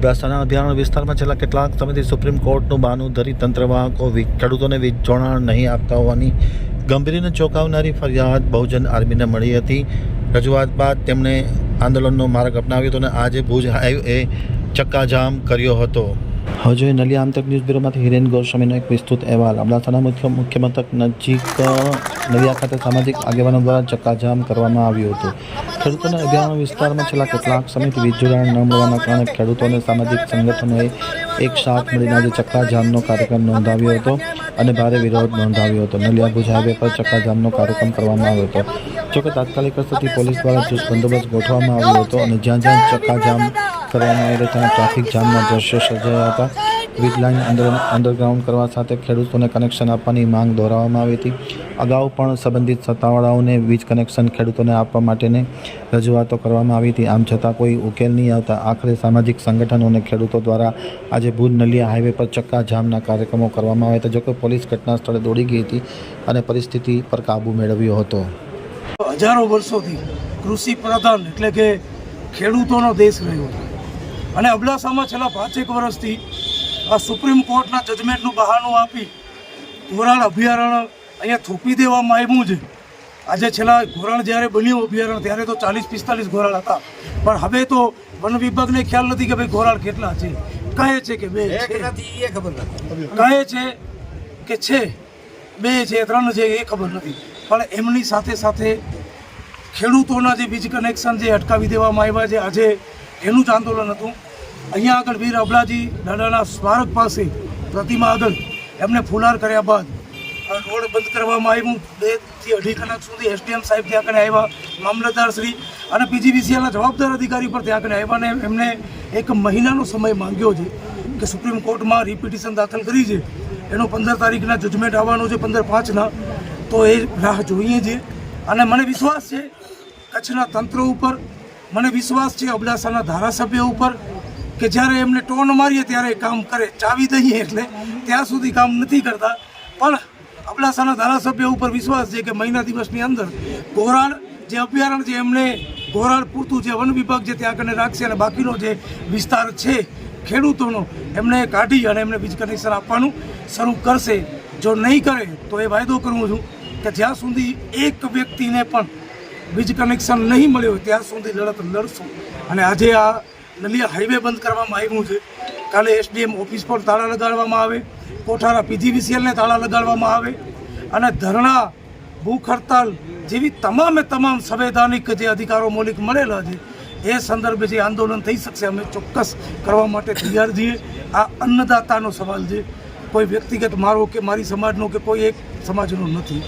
અબડાસાના અભયારણ્ય વિસ્તારમાં છેલ્લા કેટલાક સમયથી સુપ્રીમ કોર્ટનું બહાનું ધરી તંત્રવાહકો ખેડૂતોને વીજ જોડાણ નહીં આપતા હોવાની ગંભીર ચોંકાવનારી ફરિયાદ બહુજન આર્મીને મળી હતી। રજૂઆત બાદ તેમણે આંદોલનનો માર્ગ અપનાવ્યો હતો અને આજે ભુજ હાઈવે ચક્કાજામ કર્યો હતો। હવે જોઈએ નલિયા આમતક ન્યૂઝ બ્યુરોમાંથી હિરેન ગોસ્વામીનો એક વિસ્તૃત અહેવાલ। અબડાસાના મુખ્ય મથક નજીક નલિયા ખાતે સામાજિક આગેવાનો દ્વારા ચક્કાજામ કરવામાં આવ્યું હતું। ખેડૂતોના અભયારણ્ય વિસ્તારમાં છેલ્લા કેટલાક સમયથી વીજ જોડાણ ન મળવાના કારણે ખેડૂતો અને સામાજિક સંગઠનોએ એક સાથ મળીને આજે ચક્કાજામનો કાર્યક્રમ નોંધાવ્યો હતો અને ભારે વિરોધ નોંધાવ્યો હતો। નલિયા ભુજ હાઈવે પર ચક્કાજામનો કાર્યક્રમ કરવામાં આવ્યો હતો। જોકે તાત્કાલિક અસરથી પોલીસ દ્વારા ચુસ્ત બંદોબસ્ત ગોઠવવામાં આવ્યો હતો અને જ્યાં ચક્કાજામ કરવામાં આવેલો ત્યાં ટ્રાફિક જામના દ્રશ્યો સર્જાયા હતા। વીજ લાઇન અંડરગ્રાઉન્ડ કરવા સાથે ખેડૂતોને કનેક્શન આપવાની માંગ દોહરાવવામાં આવી હતી। અગાઉ પણ સંબંધિત સત્તાવાળાઓને વીજ કનેક્શન ખેડૂતોને આપવા માટેની રજૂઆતો કરવામાં આવી હતી। આમ છતાં કોઈ ઉકેલ નહીં આવતા આખરે સામાજિક સંગઠનો અને ખેડૂતો દ્વારા આજે ભુજ નલિયા હાઈવે પર ચક્કાજામના કાર્યક્રમો કરવામાં આવ્યા હતા। જોકે પોલીસ ઘટના સ્થળે દોડી ગઈ હતી અને પરિસ્થિતિ પર કાબૂ મેળવ્યો હતો। હજારો વર્ષોથી કૃષિ પ્રધાન એટલે કે ખેડૂતોનો દેશ રહ્યો અને અબડાસામાં છેલ્લા 5-1 વર્ષથી આ સુપ્રીમ કોર્ટના જજમેન્ટનું બહાનું આપી ઘોરાડ અભયારણ્ય અહીંયા થોપી દેવામાં આવ્યું છે। આજે છેલ્લા ઘોરાડ જ્યારે બન્યું અભયારણ્ય ત્યારે તો 40-45 ઘોરાડ હતા, પણ હવે તો વન વિભાગને ખ્યાલ નથી કે ભાઈ ઘોરાડ કેટલા છે। કહે છે કે 2 છે, કહે છે કે છે 2 છે 3 છે એ ખબર નથી, પણ એમની સાથે સાથે ખેડૂતોના જે વીજ કનેક્શન જે અટકાવી દેવામાં આવ્યા છે આજે એનું જ આંદોલન હતું। અહીંયા આગળ વીર અબલાજી દાદાના સ્મારક પાસે પ્રતિમા આગળ એમને ફુલાર કર્યા બાદ રોડ બંધ કરવામાં આવ્યું। 2 થી 2.5 કલાક સુધી એસડીએમ સાહેબ ત્યાં કને આવ્યા, મામલતદાર શ્રી અને પીજીવીસીએલના જવાબદાર અધિકારી પર ત્યાં કને આવ્યા ને એમને 1 મહિનાનો સમય માંગ્યો છે કે સુપ્રીમ કોર્ટમાં રિપિટિશન દાખલ કરી છે, એનો 15 તારીખના જજમેન્ટ આવવાનો છે 15/5ના, તો એ રાહ જોઈએ છીએ। અને મને વિશ્વાસ છે કચ્છના તંત્ર ઉપર, મને વિશ્વાસ છે અબડાસાના ધારાસભ્ય ઉપર કે જ્યારે એમને ટોન મારીએ ત્યારે કામ કરે, ચાવી દઈએ એટલે ત્યાં સુધી કામ નથી કરતા। પણ અબડાસાના ધારાસભ્ય ઉપર વિશ્વાસ છે કે મહિના દિવસની અંદર ઘોરાડ જે અભયારણ્ય છે એમને ઘોરાડ પૂરતું જે વન વિભાગ છે ત્યાં કને રાખશે અને બાકીનો જે વિસ્તાર છે ખેડૂતોનો એમને કાઢી અને એમને વીજ કનેક્શન આપવાનું શરૂ કરશે। જો નહીં કરે તો એ વાયદો કરું છું કે જ્યાં સુધી એક વ્યક્તિને પણ વીજ કનેક્શન નહીં મળ્યો હોય ત્યાં સુધી લડત લડશું। અને આજે આ નલિયા હાઈવે બંધ કરવામાં આવ્યું છે, કાલે એસડીએમ ઓફિસ પર તાળા લગાડવામાં આવે, કોઠારા પીજીવીસીએલને તાળા લગાડવામાં આવે અને ધરણા, ભૂખ હડતાલ જેવી તમામ સંવૈધાનિક જે અધિકારો મૌલિક મળેલા છે એ સંદર્ભે જે આંદોલન થઈ શકશે અમે ચોક્કસ કરવા માટે તૈયાર છીએ। આ અન્નદાતાનો સવાલ છે, કોઈ વ્યક્તિગત મારો કે મારી સમાજનો કે કોઈ એક સમાજનો નથી।